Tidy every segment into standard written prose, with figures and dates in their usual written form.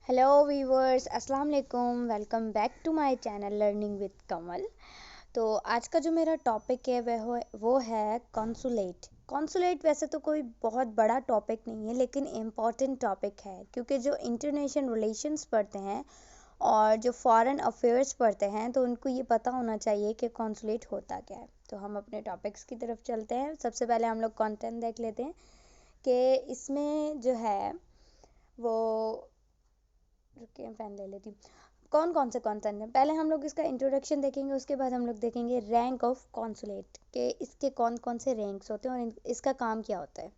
Hello viewers, अस्सलाम वालेकुम। Welcome back to my channel learning with Kamal. तो आज का जो मेरा टॉपिक है वो है कॉन्सुलेट। कॉन्सुलेट वैसे तो कोई बहुत बड़ा टॉपिक नहीं है, लेकिन इम्पॉर्टेंट टॉपिक है, क्योंकि जो इंटरनेशनल रिलेशंस पढ़ते हैं और जो फॉरेन अफेयर्स पढ़ते हैं तो उनको ये पता होना चाहिए कि कॉन्सुलेट होता क्या है। तो हम अपने टॉपिक्स की तरफ चलते हैं। सबसे पहले हम लोग कंटेंट देख लेते हैं कि इसमें जो है वो, रुकिए पेन ले लेती हूँ, कौन कौन से कंटेंट है। पहले हम लोग इसका इंट्रोडक्शन देखेंगे, उसके बाद हम लोग देखेंगे रैंक ऑफ कॉन्सुलेट के इसके कौन कौन से रैंक्स होते हैं और इसका काम क्या होता है।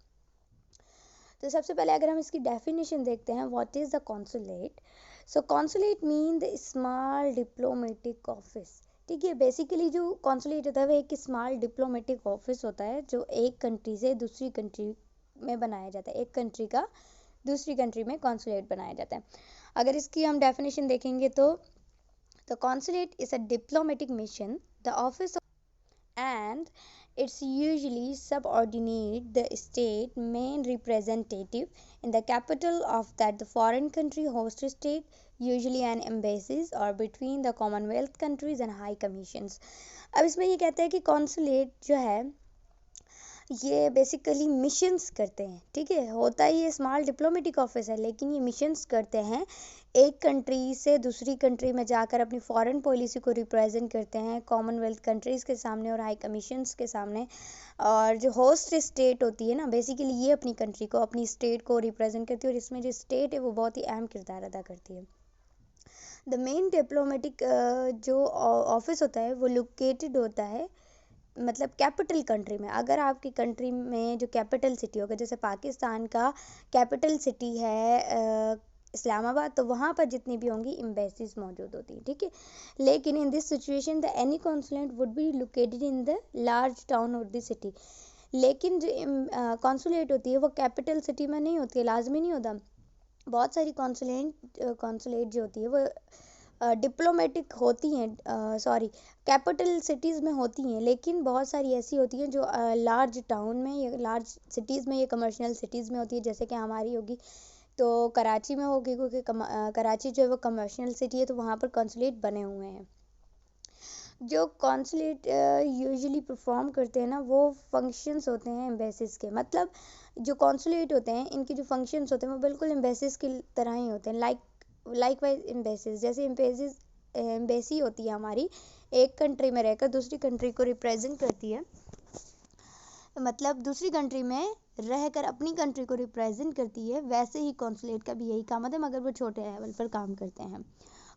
तो सबसे पहले अगर हम इसकी डेफिनेशन देखते हैं, what is the consulate. So consulate mean the small diplomatic office. ठीक है, बेसिकली जो कॉन्सुलेट होता है वो एक स्मॉल डिप्लोमेटिक ऑफिस होता है जो एक कंट्री से दूसरी कंट्री में बनाया जाता है। एक कंट्री का दूसरी कंट्री में कॉन्सुलेट बनाया जाता है। अगर इसकी हम डेफिनेशन देखेंगे तो the consulate is a diplomatic mission, the office and it's usually subordinate the state main representative in the capital of that the foreign country host state, usually an embassies or between the commonwealth countries and high commissions। अब इसमें ये कहते हैं कि consulate जो है ये basically missions करते हैं। ठीक है, होता ही ये स्मॉल डिप्लोमेटिक ऑफिस है, लेकिन ये मिशंस करते हैं। एक कंट्री से दूसरी कंट्री में जाकर अपनी फॉरेन पॉलिसी को रिप्रेजेंट करते हैं कॉमनवेल्थ कंट्रीज़ के सामने और हाई कमीशंस के सामने। और जो होस्ट स्टेट होती है ना, बेसिकली ये अपनी कंट्री को, अपनी स्टेट को रिप्रेजेंट करती है, और इसमें जो स्टेट है वो बहुत ही अहम किरदार अदा करती है। द मेन डिप्लोमेटिक जो ऑफिस होता है वो लोकेटेड होता है, मतलब कैपिटल कंट्री में। अगर आपकी कंट्री में जो कैपिटल सिटी होगा, जैसे पाकिस्तान का कैपिटल सिटी है इस्लामाबाद, तो वहाँ पर जितनी भी होंगी एम्बेसीज मौजूद होती हैं। ठीक है, लेकिन in this situation the any consulate would be located in the large town और द सिटी। लेकिन जो कॉन्सुलेट होती है वो कैपिटल सिटी में नहीं होती है, लाजमी नहीं होता। बहुत सारी कॉन्सुलेट जो होती है वो डिप्लोमेटिक होती हैं, सॉरी, कैपिटल सिटीज़ में होती हैं, लेकिन बहुत सारी ऐसी होती हैं जो लार्ज टाउन में या लार्ज सिटीज़ में या कमर्शियल सिटीज़ में होती है, जैसे कि हमारी होगी तो कराची में होगी, क्योंकि कराची जो है वो कमर्शियल सिटी है, तो वहाँ पर कॉन्सुलेट बने हुए हैं। जो कॉन्सुलेट यूजुअली परफॉर्म करते हैं ना, वो फंक्शंस होते हैं एम्बेसीज के। मतलब जो कॉन्सुलेट होते हैं इनके जो फंक्शंस होते हैं वो बिल्कुल एम्बेसीज की तरह ही होते हैं। लाइकवाइज एम्बेसीज, जैसे एम्बेसी होती है हमारी, एक कंट्री में रहकर दूसरी कंट्री को रिप्रेजेंट करती है, मतलब दूसरी कंट्री में रहकर अपनी कंट्री को रिप्रेजेंट करती है, वैसे ही कॉन्सुलेट का भी यही काम होता है, मगर वो छोटे लेवल पर काम करते हैं।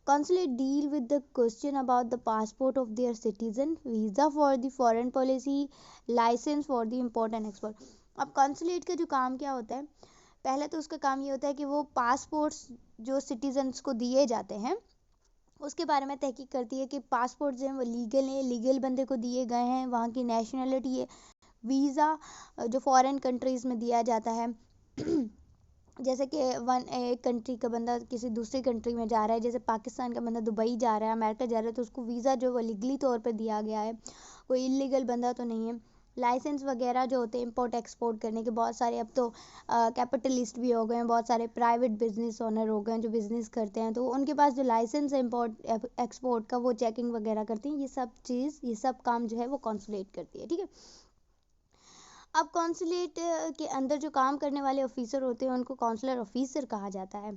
Consulate deal with the question about the passport of their citizen, visa for the foreign policy, license for the import and export। अब consulate का जो काम क्या होता है, पहले तो उसका काम ये होता है कि वो पासपोर्ट्स जो सिटीजन्स को दिए जाते हैं उसके बारे में तहकीक करती है कि पासपोर्ट जो है वो लीगल है, लीगल बंदे को दिए गए हैं, वहाँ की नेशनलिटी है। वीज़ा जो फॉरेन कंट्रीज़ में दिया जाता है जैसे कि एक कंट्री का बंदा किसी दूसरी कंट्री में जा रहा है, जैसे पाकिस्तान का बंदा दुबई जा रहा है, अमेरिका जा रहा है, तो उसको वीज़ा जो वो लीगली तौर पर दिया गया है, कोई इलीगल बंदा तो नहीं है। लाइसेंस वगैरह जो होते हैं इंपोर्ट एक्सपोर्ट करने के, बहुत सारे अब तो कैपिटलिस्ट भी हो गए हैं, बहुत सारे प्राइवेट बिजनेस ओनर हो गए हैं जो बिजनेस करते हैं, तो उनके पास जो लाइसेंस है इंपोर्ट एक्सपोर्ट का, वो चेकिंग वगैरह करती हैं। ये सब काम जो है वो कॉन्सुलेट करती है। ठीक है, अब कॉन्सुलेट के अंदर जो काम करने वाले ऑफिसर होते हैं उनको कॉन्सुलर ऑफिसर कहा जाता है।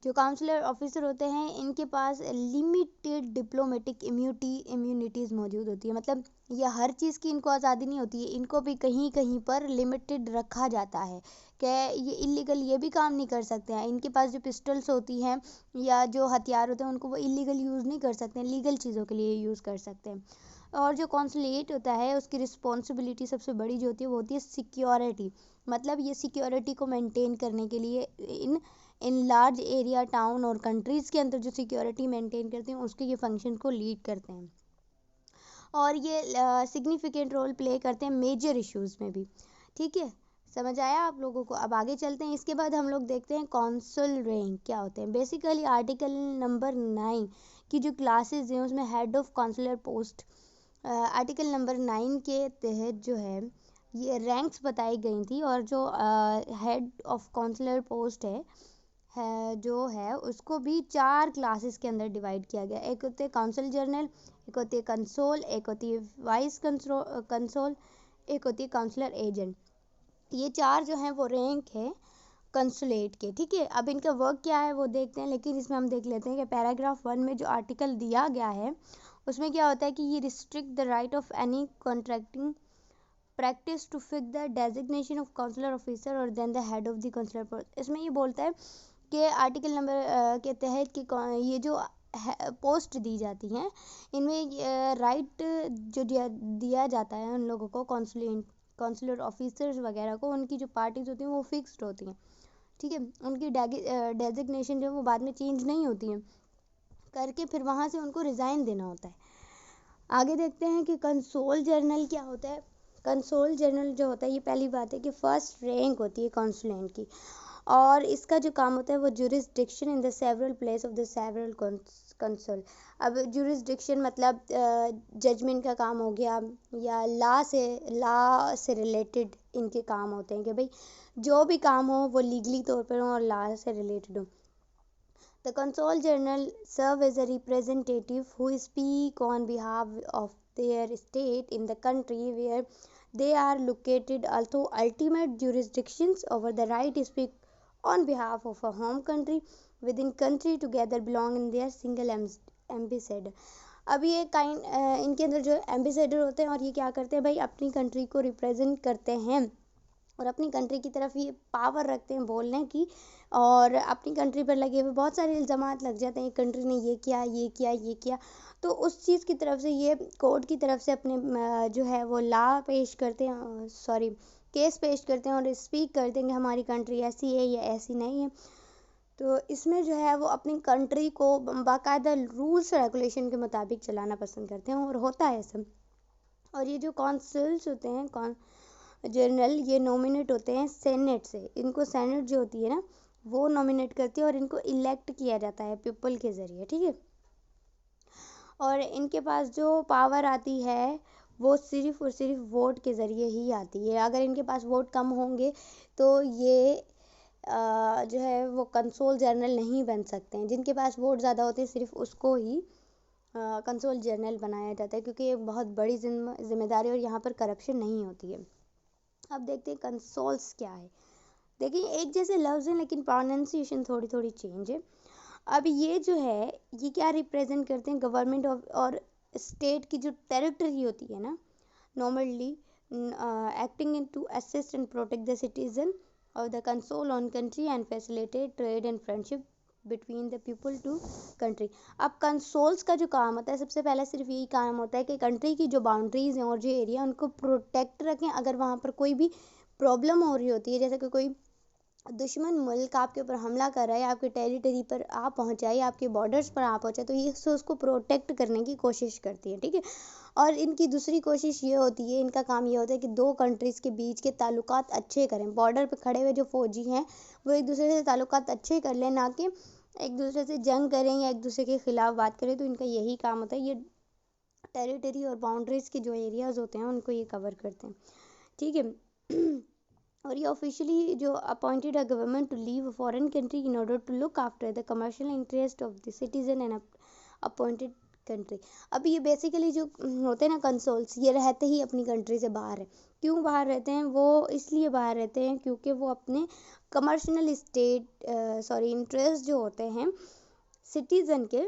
जो काउंसलर ऑफिसर होते हैं इनके पास लिमिटेड डिप्लोमेटिक इम्यूनिटीज़ मौजूद होती है। मतलब ये हर चीज़ की इनको आज़ादी नहीं होती है, इनको भी कहीं कहीं पर लिमिटेड रखा जाता है कि ये इलीगल ये भी काम नहीं कर सकते हैं। इनके पास जो पिस्टल्स होती हैं या जो हथियार होते हैं उनको वो इलीगल यूज़ नहीं कर सकते हैं, लीगल चीज़ों के लिए यूज़ कर सकते हैं। और जो कॉन्सुलेट होता है उसकी रिस्पॉन्सिबिलिटी सबसे बड़ी जो होती है वो होती है सिक्योरिटी। मतलब ये सिक्योरिटी को मेंटेन करने के लिए इन लार्ज एरिया टाउन और कंट्रीज़ के अंदर जो सिक्योरिटी मेंटेन करते हैं उसके ये फंक्शन को लीड करते हैं, और ये सिग्निफिकेंट रोल प्ले करते हैं मेजर इश्यूज़ में भी। ठीक है, समझ आया आप लोगों को। अब आगे चलते हैं। इसके बाद हम लोग देखते हैं कॉन्सल रैंक क्या होते हैं। बेसिकली आर्टिकल नंबर 9 की जो क्लासेज हैं उसमें head of consular post, article number 9 के तहत जो है ये रैंक्स बताई गई थी, और जो हेड ऑफ कॉन्सुलर पोस्ट है, है जो है उसको भी 4 क्लासेस के अंदर डिवाइड किया गया। एक होते हैं कॉन्सल जर्नल, एक होती है कंसोल, एक होती है वाइस कंसोल, एक होती है काउंसलर एजेंट। ये 4 जो हैं वो रैंक है कंसुलेट के, ठीक है। अब इनका वर्क क्या है वो देखते हैं, लेकिन इसमें हम देख लेते हैं कि पैराग्राफ 1 में जो आर्टिकल दिया गया है उसमें क्या होता है कि ये restrict the right of any contracting practice to fix the designation of counsellor officer और then the head of the counsellor. इसमें ये बोलता है कि आर्टिकल नंबर के तहत कि ये जो पोस्ट दी जाती हैं इनमें राइट जो दिया जाता है उन लोगों को, काउंसलर ऑफिसर्स वगैरह को, उनकी जो पार्टीज होती हैं वो फिक्स्ड होती हैं, ठीक है। उनकी डेजिग्नेशन जो है वो बाद में चेंज नहीं होती है करके फिर वहाँ से उनको रिज़ाइन देना होता है। आगे देखते हैं कि कंसोल जर्नल क्या होता है। कंसोल जर्नल जो होता है, ये पहली बात है कि फर्स्ट रैंक होती है काउंसलेंट की, और इसका जो काम होता है वो jurisdiction in the several place of the several console. अब जुरिस्डिक्शन मतलब जजमेंट का काम हो गया, या लॉ से रिलेटेड इनके काम होते हैं कि भाई जो भी काम हो वो लीगली तौर पर हो और लॉ से रिलेटेड हो। The consul general serve as a representative who speak on behalf of their state in the country where they are located, although ultimate jurisdictions over the right to speak on behalf of a home country within country together belong in their single ambassador। अब ये इनके अंदर जो ambassador होते हैं और ये क्या करते हैं भाई, अपनी कंट्री को रिप्रेजेंट करते हैं और अपनी कंट्री की तरफ ये पावर रखते हैं बोलने की, और अपनी कंट्री पर लगे हुए बहुत सारे इल्ज़ामात लग जाते हैं, कंट्री ने ये किया ये किया ये किया, तो उस चीज़ की तरफ से ये कोर्ट की तरफ से अपने जो है वो लॉ पेश करते हैं, सॉरी केस पेश करते हैं और स्पीक करते हैं कि हमारी कंट्री ऐसी है या ऐसी नहीं है। तो इसमें जो है वो अपनी कंट्री को बाकायदा रूल्स रेगुलेशन के मुताबिक चलाना पसंद करते हैं और होता है सब। और ये जो कॉन्सल्स होते हैं जनरल, ये नॉमिनेट होते हैं सेनेट से। इनको सेनेट जो होती है ना वो नॉमिनेट करती है और इनको इलेक्ट किया जाता है पीपल के ज़रिए, ठीक है। और इनके पास जो पावर आती है वो सिर्फ और सिर्फ वोट के ज़रिए ही आती है। अगर इनके पास वोट कम होंगे तो ये जो है वो कंसोल जनरल नहीं बन सकते हैं। जिनके पास वोट ज़्यादा होते हैं सिर्फ उसको ही कंसोल जनरल बनाया जाता है, क्योंकि ये बहुत बड़ी जिम्मेदारी और यहाँ पर करप्शन नहीं होती है। अब देखते हैं कंसोल्स क्या है। देखिए एक जैसे लफ्ज़ हैं लेकिन प्रोनाउंसिएशन थोड़ी थोड़ी चेंज है। अब ये जो है ये क्या रिप्रेजेंट करते हैं, गवर्नमेंट और स्टेट की जो टेरिटरी होती है ना, normally acting in to assist and protect the citizen of the consul on country and facilitate trade and friendship between the people two country. अब कंसोल्स का जो काम होता है सबसे पहले सिर्फ यही काम होता है कि कंट्री की जो बाउंड्रीज हैं और जो एरिया उनको प्रोटेक्ट रखें। अगर वहाँ पर कोई भी प्रॉब्लम हो रही होती है, जैसे कि कोई दुश्मन मुल्क आपके ऊपर हमला कर रहा है, आपके टेरिटरी पर आ पहुंचाए, आपके बॉर्डर्स पर आ पहुंचाए, तो ये उसको प्रोटेक्ट करने की कोशिश करती है, ठीक है। और इनकी दूसरी कोशिश ये होती है, इनका काम ये होता है कि दो कंट्रीज़ के बीच के ताल्लुकात अच्छे करें। बॉर्डर पर खड़े हुए जो फौजी हैं वो एक दूसरे से ताल्लुकात अच्छे कर लें, ना कि एक दूसरे से जंग करें या एक दूसरे के खिलाफ बात करें। तो इनका यही काम होता है, ये टेरिटरी और बाउंड्रीज़ के जो एरियाज़ होते हैं उनको ये कवर करते हैं, ठीक है। और ये ऑफिशियली जो appointed a government to live a foreign country in order to look after the commercial interest of the citizen and appointed country. अब ये बेसिकली जो होते हैं ना कंसोल्स, ये रहते ही अपनी कंट्री से बाहर है। क्यों बाहर रहते हैं? वो इसलिए बाहर रहते हैं क्योंकि वो अपने कमर्शियल इंटरेस्ट जो होते हैं सिटीज़न के,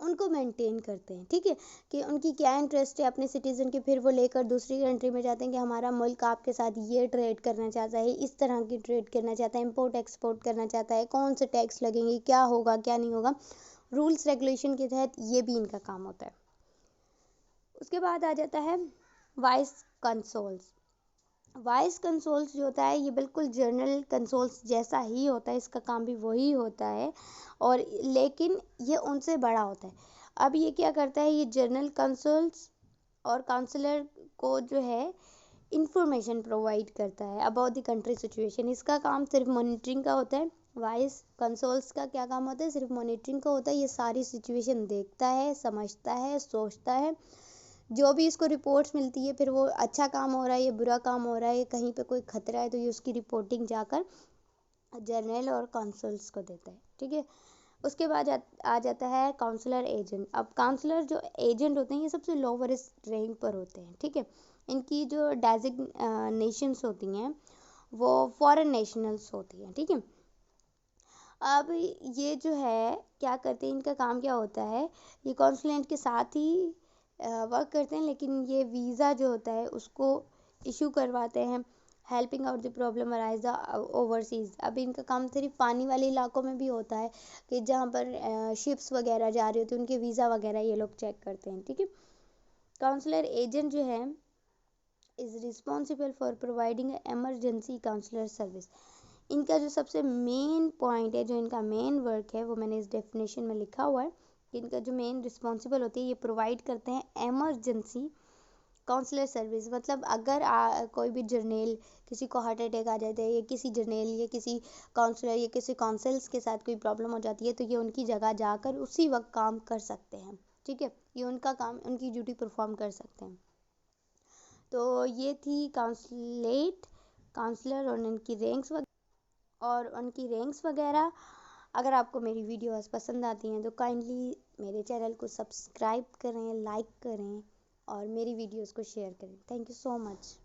उनको मेंटेन करते हैं, ठीक है। कि उनकी क्या इंटरेस्ट है अपने सिटीज़न के, फिर वो लेकर दूसरी कंट्री में जाते हैं कि हमारा मुल्क आपके साथ ये ट्रेड करना चाहता है, इस तरह की ट्रेड करना चाहता है, इंपोर्ट एक्सपोर्ट करना चाहता है, कौन से टैक्स लगेंगे, क्या होगा क्या नहीं होगा, रूल्स रेगुलेशन के तहत ये भी इनका काम होता है। उसके बाद आ जाता है वाइस कंसोल्स। वाइस कंसोल्स जो होता है ये बिल्कुल जनरल कंसोल्स जैसा ही होता है, इसका काम भी वही होता है, और लेकिन ये उनसे बड़ा होता है। अब ये क्या करता है, ये जनरल कंसोल्स और काउंसलर को जो है इंफॉर्मेशन प्रोवाइड करता है अबाउट द कंट्री सिचुएशन। इसका काम सिर्फ मॉनिटरिंग का होता है। वाइस कंसोल्स का क्या काम होता है? सिर्फ मॉनिटरिंग का होता है। ये सारी सिचुएशन देखता है, समझता है, सोचता है, जो भी इसको रिपोर्ट्स मिलती है, फिर वो अच्छा काम हो रहा है या बुरा काम हो रहा है, कहीं पे कोई खतरा है तो ये उसकी रिपोर्टिंग जाकर जर्नल और काउंसल्स को देता है, ठीक है। उसके बाद आ जाता है काउंसलर एजेंट। अब काउंसलर जो एजेंट होते हैं ये सबसे लोवेस्ट रैंक पर होते हैं, ठीक है। इनकी जो डेजिग्नेशंस होती हैं वो फॉरेन नेशनल्स होती हैं, ठीक है। अब ये जो है क्या करते हैं, इनका काम क्या होता है, ये कॉन्सुलेट के साथ ही वर्क करते हैं, लेकिन ये वीज़ा जो होता है उसको इशू करवाते हैं। Helping out the problem arise overseas. अब इनका काम सिर्फ पानी वाले इलाकों में भी होता है कि जहाँ पर शिप्स वगैरह जा रही होती हैं, उनके वीज़ा वगैरह ये लोग चेक करते हैं, ठीक है। काउंसलर एजेंट जो है is responsible for providing emergency consular service. इनका जो सबसे मेन पॉइंट है, जो इनका मेन वर्क है, वो मैंने इस डेफिनेशन में लिखा हुआ है कि इनका जो मेन रिस्पॉन्सिबल होती है, ये प्रोवाइड करते हैं एमरजेंसी काउंसलर सर्विस। मतलब अगर कोई भी जर्नेल, किसी को हार्ट अटैक आ जाता है, या किसी जर्नेल या किसी काउंसलर या किसी काउंसल्स के साथ कोई प्रॉब्लम हो जाती है, तो ये उनकी जगह जाकर उसी वक्त काम कर सकते हैं, ठीक है। ये उनका काम, उनकी ड्यूटी परफॉर्म कर सकते हैं। तो ये थी काउंसलेट, काउंसलर और उनकी रैंक्स वगैरह। अगर आपको मेरी वीडियोस पसंद आती हैं तो काइंडली मेरे चैनल को सब्सक्राइब करें, लाइक करें और मेरी वीडियोस को शेयर करें। Thank you so much.